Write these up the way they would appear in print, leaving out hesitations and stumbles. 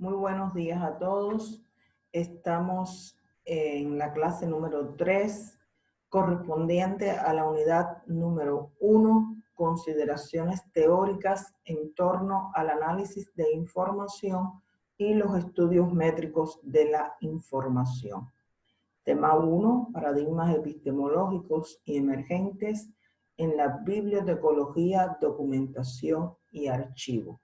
Muy buenos días a todos. Estamos en la clase número 3, correspondiente a la unidad número 1, consideraciones teóricas en torno al análisis de información y los estudios métricos de la información. Tema 1, paradigmas epistemológicos y emergentes en la bibliotecología, documentación y archivo.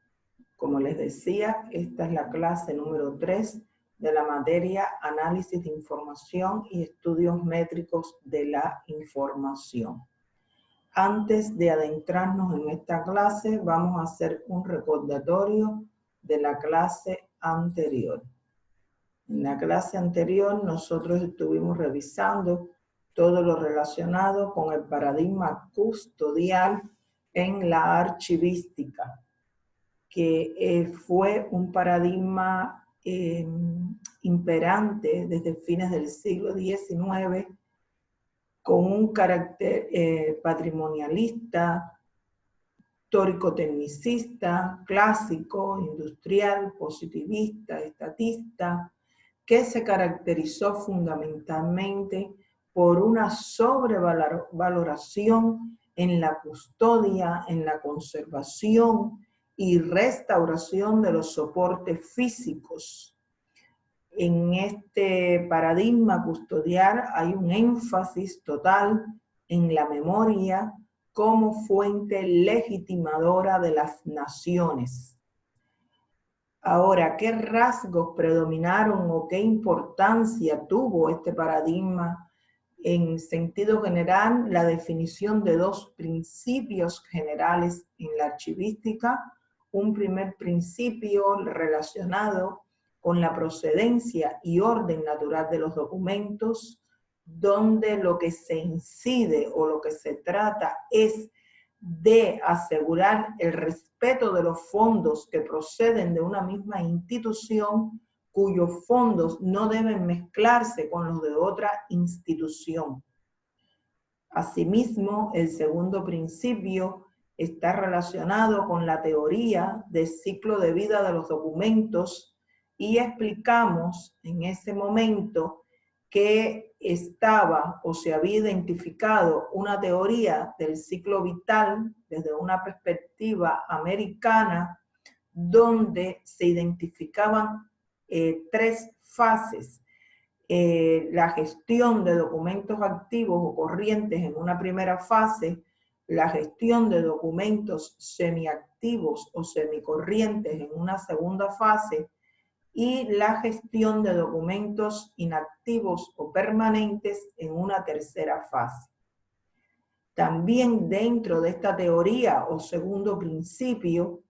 Como les decía, esta es la clase número 3 de la materia Análisis de Información y Estudios Métricos de la Información. Antes de adentrarnos en esta clase, vamos a hacer un recordatorio de la clase anterior. En la clase anterior nosotros estuvimos revisando todo lo relacionado con el paradigma custodial en la archivística, que fue un paradigma imperante desde fines del siglo XIX, con un carácter patrimonialista, teórico-tecnicista, clásico, industrial, positivista, estatista, que se caracterizó fundamentalmente por una sobrevaloración en la custodia, en la conservación y restauración de los soportes físicos. En este paradigma custodial hay un énfasis total en la memoria como fuente legitimadora de las naciones. Ahora, ¿qué rasgos predominaron o qué importancia tuvo este paradigma? En sentido general, la definición de dos principios generales en la archivística. Un primer principio relacionado con la procedencia y orden natural de los documentos, donde lo que se incide o lo que se trata es de asegurar el respeto de los fondos que proceden de una misma institución, cuyos fondos no deben mezclarse con los de otra institución. Asimismo, el segundo principio está relacionado con la teoría del ciclo de vida de los documentos y explicamos en ese momento que estaba o se había identificado una teoría del ciclo vital desde una perspectiva americana, donde se identificaban tres fases. La gestión de documentos activos o corrientes en una primera fase, la gestión de documentos semiactivos o semicorrientes en una segunda fase, y la gestión de documentos inactivos o permanentes en una tercera fase. También dentro de esta teoría o segundo principio,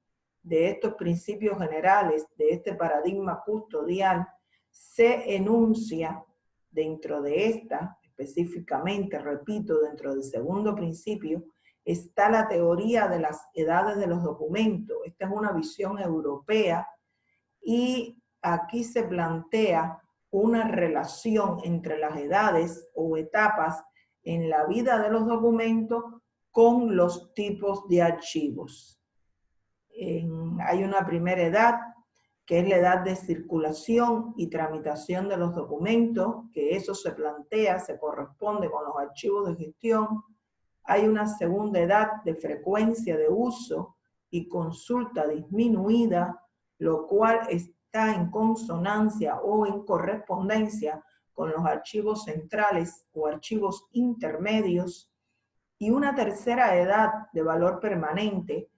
de estos principios generales, de este paradigma custodial, se enuncia dentro de esta, específicamente, repito, dentro del segundo principio, está la teoría de las edades de los documentos. Esta es una visión europea y aquí se plantea una relación entre las edades o etapas en la vida de los documentos con los tipos de archivos. Hay una primera edad, que es la edad de circulación y tramitación de los documentos, que eso se plantea, se corresponde con los archivos de gestión. Hay una segunda edad de frecuencia de uso y consulta disminuida, lo cual está en consonancia o en correspondencia con los archivos centrales o archivos intermedios, y una tercera edad de valor permanente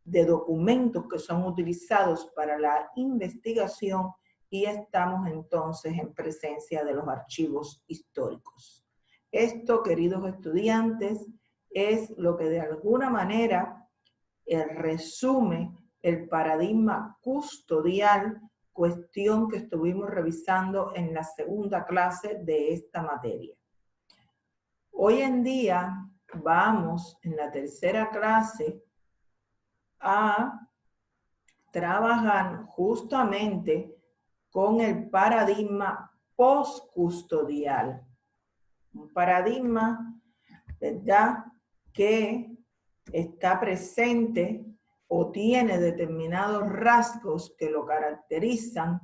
de documentos que son utilizados para la investigación, y estamos entonces en presencia de los archivos históricos. Esto, queridos estudiantes, es lo que de alguna manera resume el paradigma custodial, cuestión que estuvimos revisando en la segunda clase de esta materia. Hoy en día vamos en la tercera clase a trabajar justamente con el paradigma postcustodial. Un paradigma, ¿verdad?, que está presente o tiene determinados rasgos que lo caracterizan,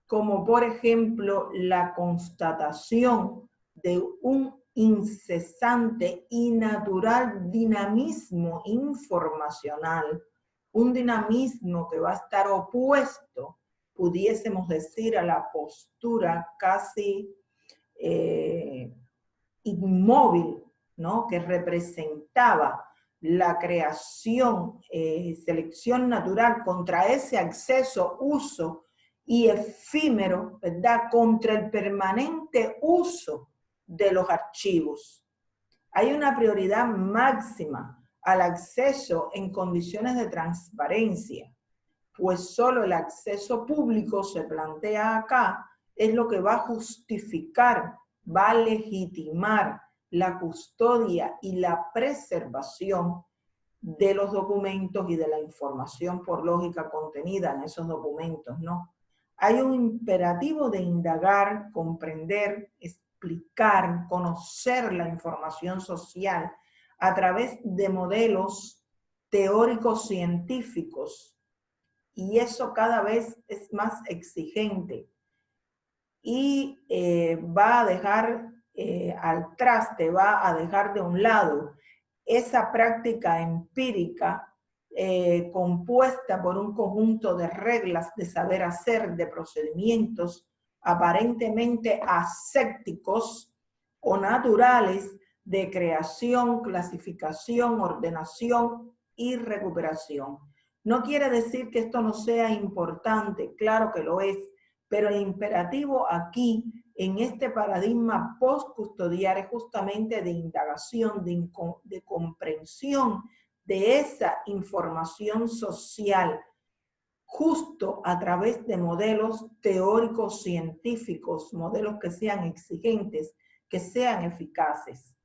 como por ejemplo la constatación de un incesante y natural dinamismo informacional, un dinamismo que va a estar opuesto, pudiésemos decir, a la postura casi inmóvil, ¿no?, que representaba la creación, selección natural contra ese acceso, uso y efímero, ¿verdad?, contra el permanente uso de los archivos. Hay una prioridad máxima al acceso en condiciones de transparencia, pues solo el acceso público, se plantea acá, es lo que va a justificar, va a legitimar la custodia y la preservación de los documentos y de la información por lógica contenida en esos documentos, ¿no? Hay un imperativo de indagar, comprender, explicar, conocer la información social a través de modelos teóricos científicos, y eso cada vez es más exigente y va a dejar al traste, va a dejar de un lado esa práctica empírica compuesta por un conjunto de reglas de saber hacer, de procedimientos aparentemente asépticos o naturales de creación, clasificación, ordenación y recuperación. No quiere decir que esto no sea importante, claro que lo es, pero el imperativo aquí, en este paradigma post-custodial, es justamente de indagación, de comprensión de esa información social, justo a través de modelos teóricos científicos, modelos que sean exigentes, que sean eficaces.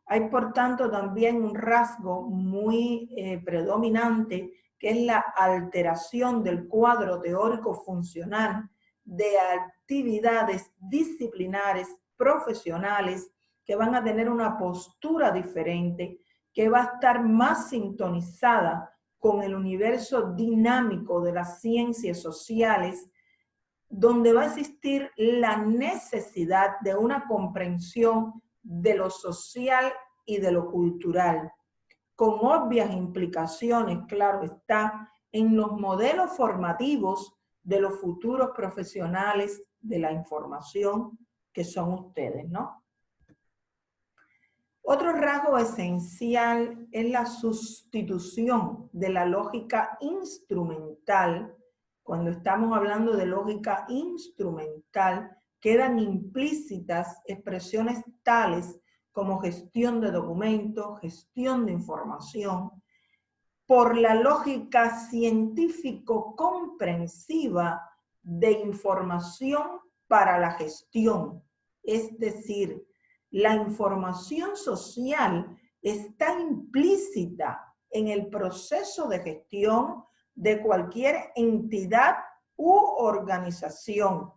Hay, por tanto, también un rasgo muy predominante, que es la alteración del cuadro teórico funcional de actividades disciplinares, profesionales, que van a tener una postura diferente, que va a estar más sintonizada con el universo dinámico de las ciencias sociales, donde va a existir la necesidad de una comprensión de lo social y de lo cultural, con obvias implicaciones, claro está, en los modelos formativos de los futuros profesionales de la información que son ustedes, ¿no? Otro rasgo esencial es la sustitución de la lógica instrumental. Cuando estamos hablando de lógica instrumental, quedan implícitas expresiones tales como gestión de documentos, gestión de información, por la lógica científico-comprensiva de información para la gestión. Es decir, la información social está implícita en el proceso de gestión de cualquier entidad u organización.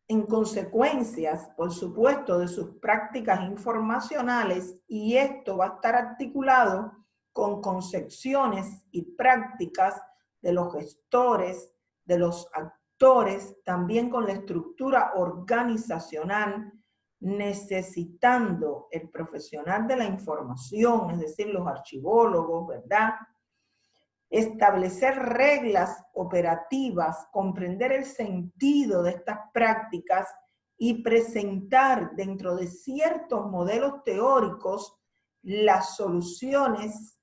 En consecuencias, por supuesto, de sus prácticas informacionales, y esto va a estar articulado con concepciones y prácticas de los gestores, de los actores, también con la estructura organizacional, necesitando el profesional de la información, es decir, los archivólogos, ¿verdad?, establecer reglas operativas, comprender el sentido de estas prácticas y presentar dentro de ciertos modelos teóricos las soluciones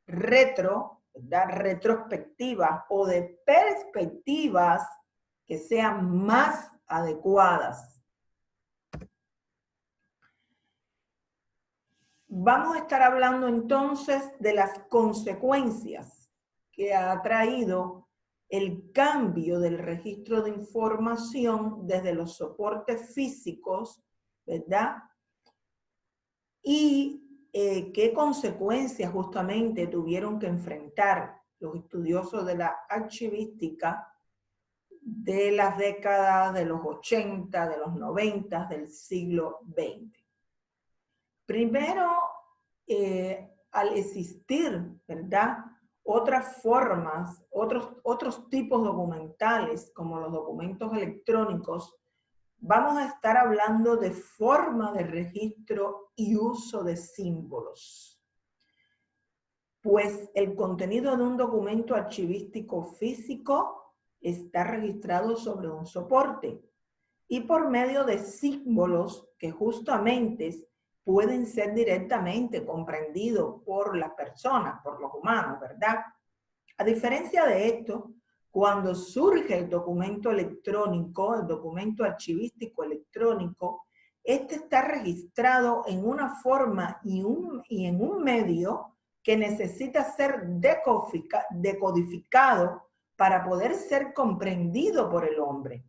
retrospectivas o de perspectivas que sean más adecuadas. Vamos a estar hablando entonces de las consecuencias que ha traído el cambio del registro de información desde los soportes físicos, ¿verdad? Y qué consecuencias justamente tuvieron que enfrentar los estudiosos de la archivística de las décadas de los 80, de los 90, del siglo XX. Primero, al existir, ¿verdad?, otras formas, otros tipos documentales, como los documentos electrónicos, vamos a estar hablando de forma de registro y uso de símbolos. Pues el contenido de un documento archivístico físico está registrado sobre un soporte y por medio de símbolos que justamente pueden ser directamente comprendidos por las personas, por los humanos, ¿verdad? A diferencia de esto, cuando surge el documento electrónico, el documento archivístico electrónico, este está registrado en una forma y en un medio que necesita ser decodificado para poder ser comprendido por el hombre.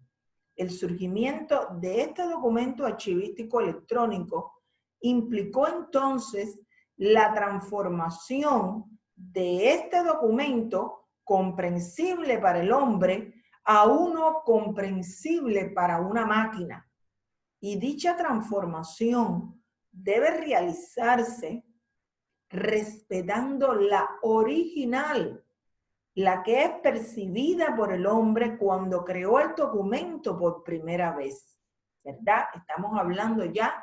El surgimiento de este documento archivístico electrónico implicó entonces la transformación de este documento comprensible para el hombre a uno comprensible para una máquina. Y dicha transformación debe realizarse respetando la original, la que es percibida por el hombre cuando creó el documento por primera vez, ¿verdad? Estamos hablando ya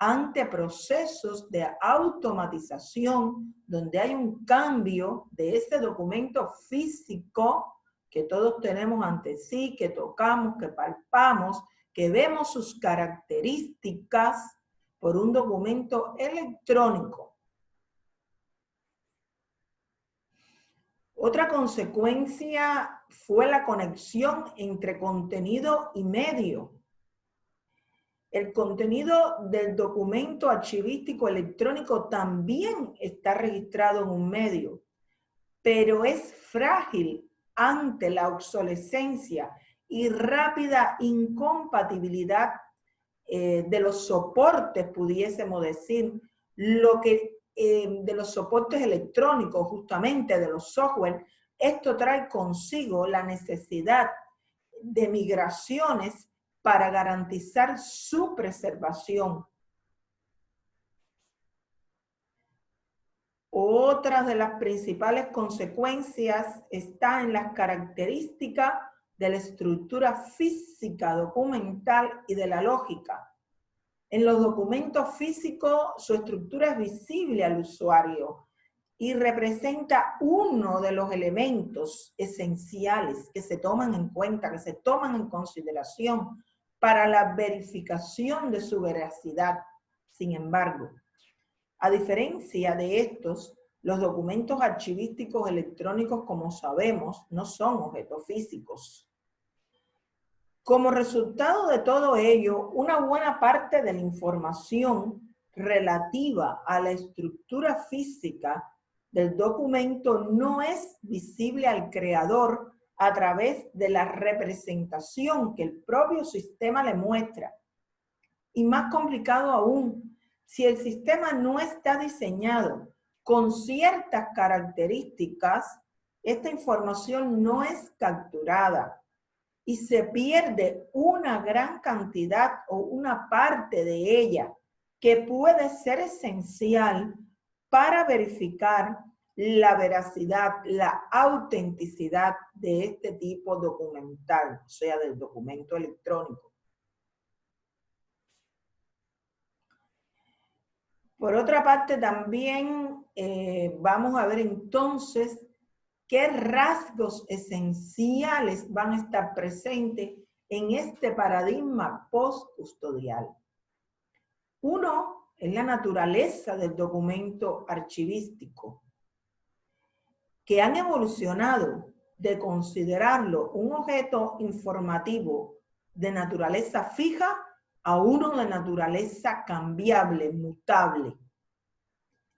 ante procesos de automatización, donde hay un cambio de ese documento físico que todos tenemos ante sí, que tocamos, que palpamos, que vemos sus características por un documento electrónico. Otra consecuencia fue la conexión entre contenido y medio. El contenido del documento archivístico electrónico también está registrado en un medio, pero es frágil ante la obsolescencia y rápida incompatibilidad de los soportes, pudiésemos decir, de los soportes electrónicos, justamente de los software. Esto trae consigo la necesidad de migraciones para garantizar su preservación. Otra de las principales consecuencias está en las características de la estructura física documental y de la lógica. En los documentos físicos, su estructura es visible al usuario y representa uno de los elementos esenciales que se toman en cuenta, que se toman en consideración para la verificación de su veracidad. Sin embargo, a diferencia de estos, los documentos archivísticos electrónicos, como sabemos, no son objetos físicos. Como resultado de todo ello, una buena parte de la información relativa a la estructura física del documento no es visible al creador a través de la representación que el propio sistema le muestra. Y más complicado aún, si el sistema no está diseñado con ciertas características, esta información no es capturada y se pierde una gran cantidad o una parte de ella que puede ser esencial para verificar la veracidad, la autenticidad de este tipo documental, o sea, del documento electrónico. Por otra parte, también vamos a ver entonces qué rasgos esenciales van a estar presentes en este paradigma post-custodial. Uno es la naturaleza del documento archivístico, que han evolucionado de considerarlo un objeto informativo de naturaleza fija a uno de naturaleza cambiable, mutable.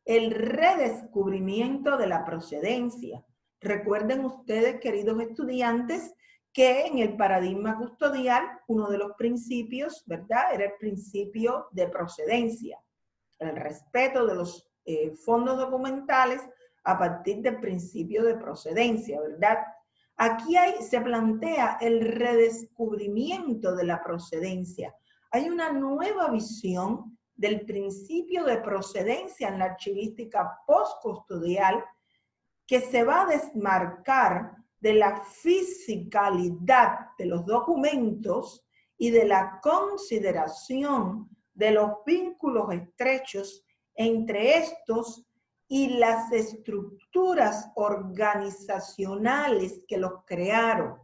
El redescubrimiento de la procedencia. Recuerden ustedes, queridos estudiantes, que en el paradigma custodial, uno de los principios, ¿verdad?, era el principio de procedencia, el respeto de los fondos documentales a partir del principio de procedencia, ¿verdad? Aquí se plantea el redescubrimiento de la procedencia. Hay una nueva visión del principio de procedencia en la archivística postcustodial que se va a desmarcar de la fisicalidad de los documentos y de la consideración de los vínculos estrechos entre estos y las estructuras organizacionales que los crearon,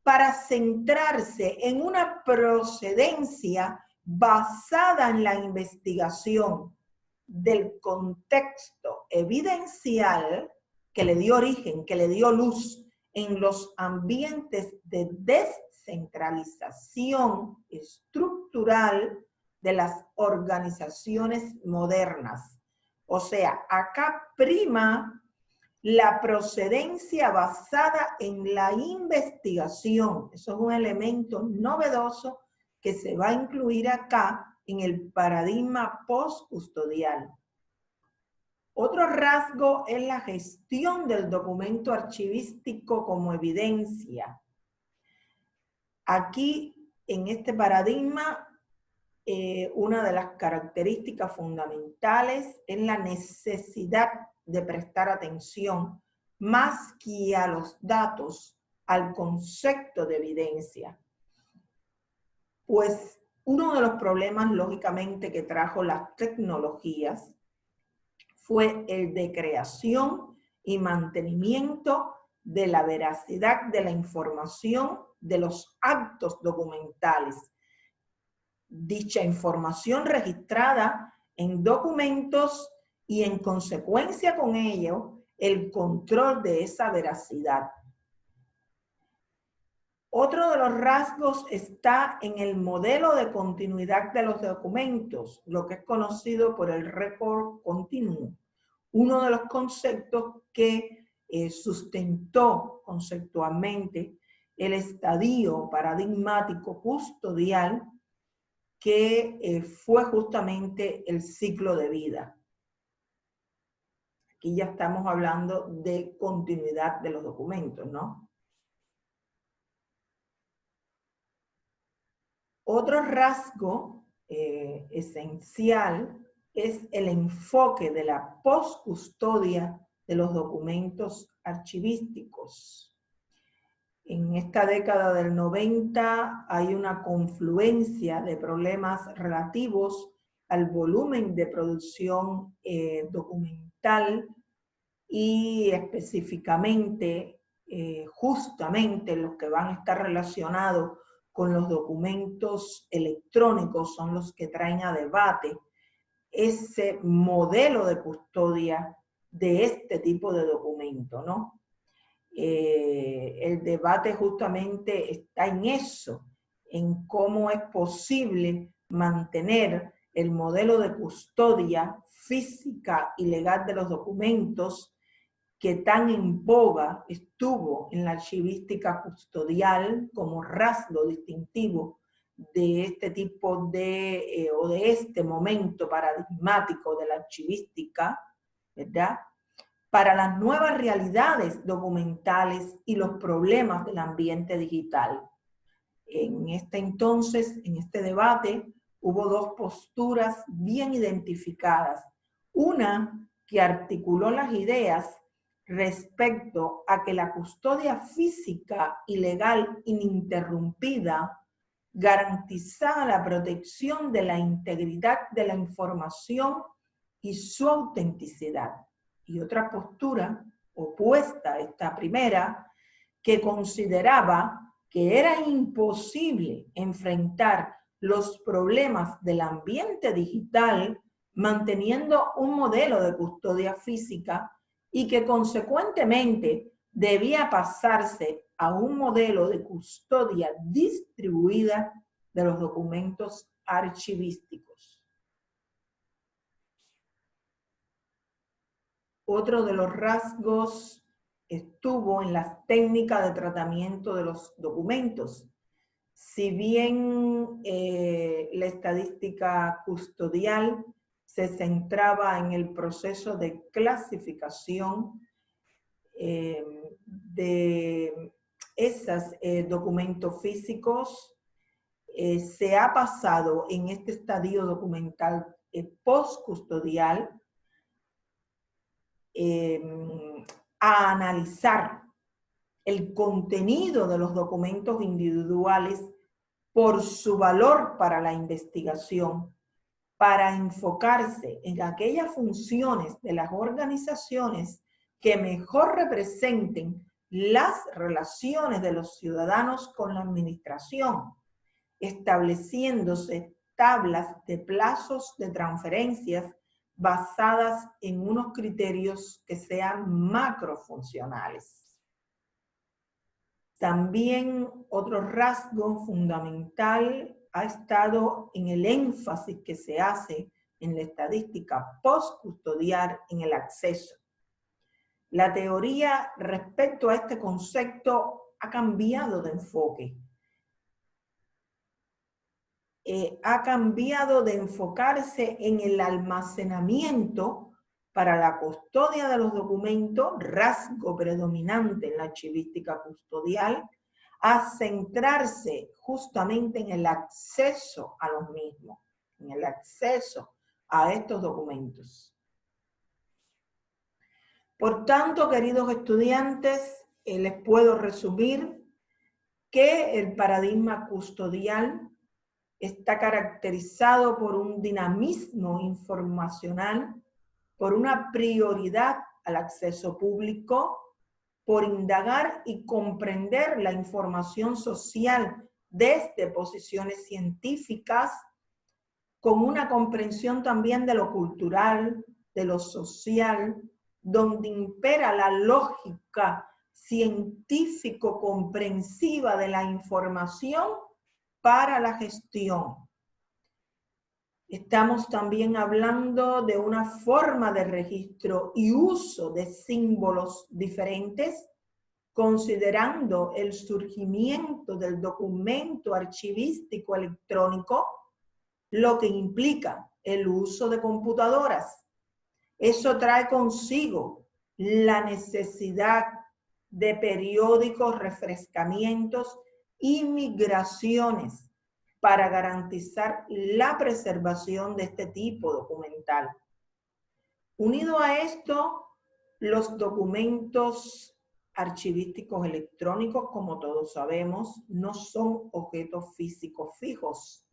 para centrarse en una procedencia basada en la investigación del contexto evidencial que le dio origen, que le dio luz en los ambientes de descentralización estructural de las organizaciones modernas. O sea, acá prima la procedencia basada en la investigación. Eso es un elemento novedoso que se va a incluir acá en el paradigma postcustodial. Otro rasgo es la gestión del documento archivístico como evidencia. Aquí, en este paradigma, una de las características fundamentales es la necesidad de prestar atención más que a los datos, al concepto de evidencia. Pues uno de los problemas, lógicamente, que trajo las tecnologías fue el de creación y mantenimiento de la veracidad de la información de los actos documentales. Dicha información registrada en documentos y en consecuencia con ello, el control de esa veracidad. Otro de los rasgos está en el modelo de continuidad de los documentos, lo que es conocido por el récord continuo. Uno de los conceptos que sustentó conceptualmente el estadio paradigmático custodial, que fue justamente el ciclo de vida. Aquí ya estamos hablando de continuidad de los documentos, ¿no? Otro rasgo esencial es el enfoque de la postcustodia de los documentos archivísticos. En esta década del 90 hay una confluencia de problemas relativos al volumen de producción documental y específicamente, justamente los que van a estar relacionados con los documentos electrónicos son los que traen a debate ese modelo de custodia de este tipo de documento, ¿no? El debate justamente está en eso, en cómo es posible mantener el modelo de custodia física y legal de los documentos que tan en boga estuvo en la archivística custodial como rasgo distintivo de este tipo de, o de este momento paradigmático de la archivística, ¿verdad?, para las nuevas realidades documentales y los problemas del ambiente digital. En este entonces, en este debate, hubo dos posturas bien identificadas. Una que articuló las ideas respecto a que la custodia física y legal ininterrumpida garantizaba la protección de la integridad de la información y su autenticidad. Y otra postura opuesta a esta primera, que consideraba que era imposible enfrentar los problemas del ambiente digital manteniendo un modelo de custodia física y que consecuentemente debía pasarse a un modelo de custodia distribuida de los documentos archivísticos. Otro de los rasgos estuvo en las técnicas de tratamiento de los documentos. Si bien la estadística custodial se centraba en el proceso de clasificación de esos documentos físicos, se ha pasado en este estadio documental postcustodial a analizar el contenido de los documentos individuales por su valor para la investigación, para enfocarse en aquellas funciones de las organizaciones que mejor representen las relaciones de los ciudadanos con la administración, estableciéndose tablas de plazos de transferencias basadas en unos criterios que sean macrofuncionales. También otro rasgo fundamental ha estado en el énfasis que se hace en la estadística postcustodial en el acceso. La teoría respecto a este concepto ha cambiado de enfoque. Ha cambiado de enfocarse en el almacenamiento para la custodia de los documentos, rasgo predominante en la archivística custodial, a centrarse justamente en el acceso a los mismos, en el acceso a estos documentos. Por tanto, queridos estudiantes, les puedo resumir que el paradigma custodial está caracterizado por un dinamismo informacional, por una prioridad al acceso público, por indagar y comprender la información social desde posiciones científicas, con una comprensión también de lo cultural, de lo social, donde impera la lógica científico-comprensiva de la información para la gestión. Estamos también hablando de una forma de registro y uso de símbolos diferentes, considerando el surgimiento del documento archivístico electrónico, lo que implica el uso de computadoras. Eso trae consigo la necesidad de periódicos refrescamientos y migraciones para garantizar la preservación de este tipo documental. Unido a esto, los documentos archivísticos electrónicos, como todos sabemos, no son objetos físicos fijos.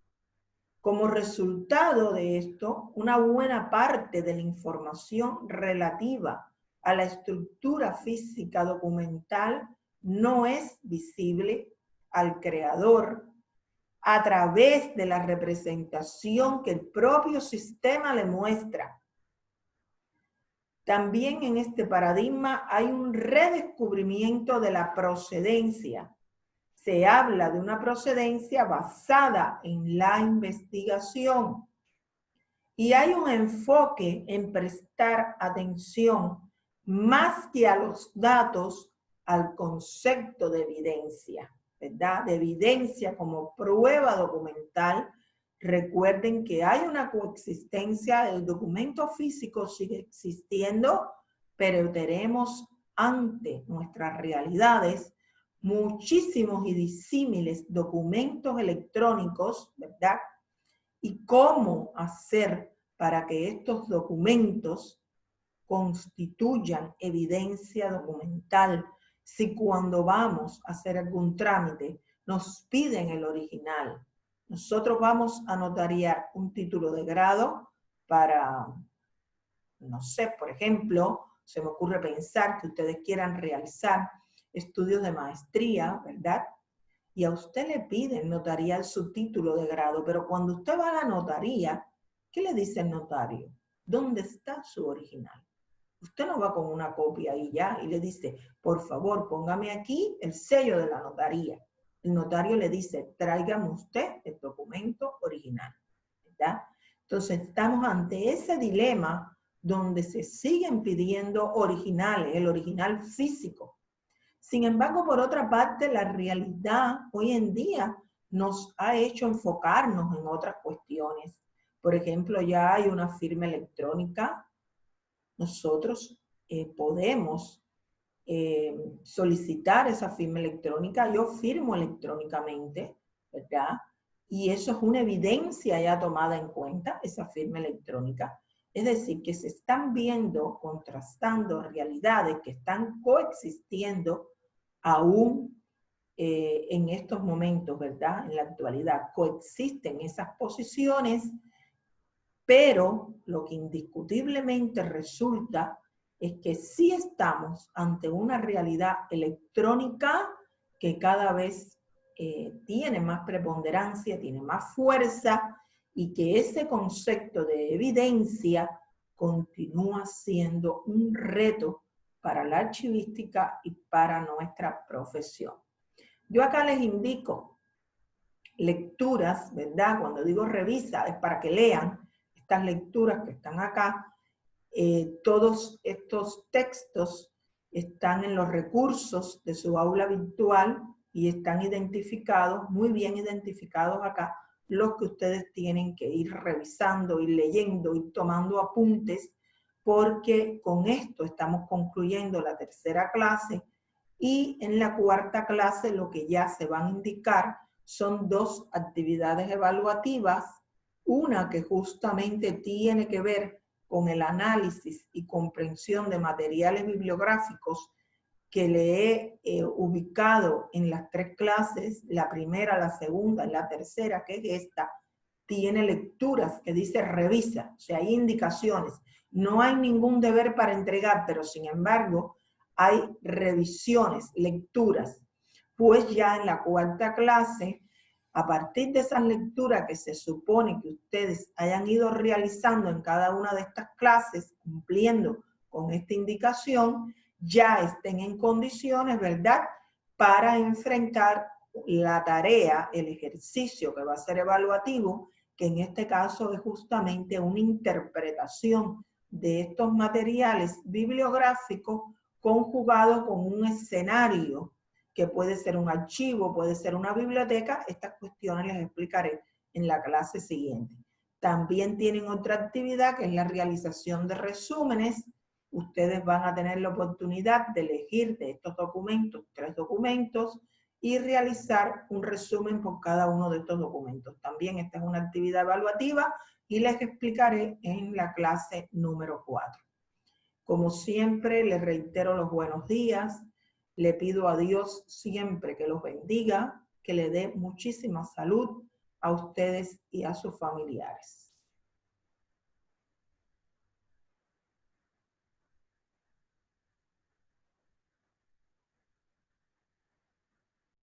Como resultado de esto, una buena parte de la información relativa a la estructura física documental no es visible al creador a través de la representación que el propio sistema le muestra. También en este paradigma hay un redescubrimiento de la procedencia. Se habla de una procedencia basada en la investigación. Y hay un enfoque en prestar atención más que a los datos, al concepto de evidencia, ¿verdad? De evidencia como prueba documental. Recuerden que hay una coexistencia, el documento físico sigue existiendo, pero tenemos ante nuestras realidades muchísimos y disímiles documentos electrónicos, ¿verdad? Y cómo hacer para que estos documentos constituyan evidencia documental si cuando vamos a hacer algún trámite nos piden el original. Nosotros vamos a notariar un título de grado para, no sé, por ejemplo, se me ocurre pensar que ustedes quieran realizar estudios de maestría, ¿verdad? Y a usted le piden notariar su título de grado, pero cuando usted va a la notaría, ¿qué le dice el notario? ¿Dónde está su original? Usted no va con una copia y ya, y le dice, por favor, póngame aquí el sello de la notaría. El notario le dice, tráigame usted el documento original, ¿verdad? Entonces estamos ante ese dilema donde se siguen pidiendo originales, el original físico. Sin embargo, por otra parte, la realidad hoy en día nos ha hecho enfocarnos en otras cuestiones. Por ejemplo, ya hay una firma electrónica. Nosotros podemos solicitar esa firma electrónica. Yo firmo electrónicamente, ¿verdad? Y eso es una evidencia ya tomada en cuenta, esa firma electrónica. Es decir, que se están viendo, contrastando realidades que están coexistiendo aún en estos momentos, ¿verdad? En la actualidad coexisten esas posiciones, pero lo que indiscutiblemente resulta es que sí estamos ante una realidad electrónica que cada vez tiene más preponderancia, tiene más fuerza, y que ese concepto de evidencia continúa siendo un reto para la archivística y para nuestra profesión. Yo acá les indico lecturas, ¿verdad? Cuando digo revisa es para que lean estas lecturas que están acá. Todos estos textos están en los recursos de su aula virtual y están identificados, muy bien identificados acá, los que ustedes tienen que ir revisando, ir leyendo, ir tomando apuntes, porque con esto estamos concluyendo la tercera clase, y en la cuarta clase lo que ya se van a indicar son dos actividades evaluativas, una que justamente tiene que ver con el análisis y comprensión de materiales bibliográficos que le he ubicado en las tres clases, la primera, la segunda y la tercera, que es esta, tiene lecturas que dice revisa, o sea, hay indicaciones. No hay ningún deber para entregar, pero sin embargo hay revisiones, lecturas. Pues ya en la cuarta clase, a partir de esas lecturas que se supone que ustedes hayan ido realizando en cada una de estas clases, cumpliendo con esta indicación, ya estén en condiciones, ¿verdad?, para enfrentar la tarea, el ejercicio que va a ser evaluativo, que en este caso es justamente una interpretación de estos materiales bibliográficos conjugado con un escenario que puede ser un archivo, puede ser una biblioteca. Estas cuestiones les explicaré en la clase siguiente. También tienen otra actividad que es la realización de resúmenes. Ustedes van a tener la oportunidad de elegir de estos documentos, 3 documentos, y realizar un resumen por cada uno de estos documentos. También esta es una actividad evaluativa y les explicaré en la clase número 4. Como siempre, les reitero los buenos días. Le pido a Dios siempre que los bendiga, que le dé muchísima salud a ustedes y a sus familiares.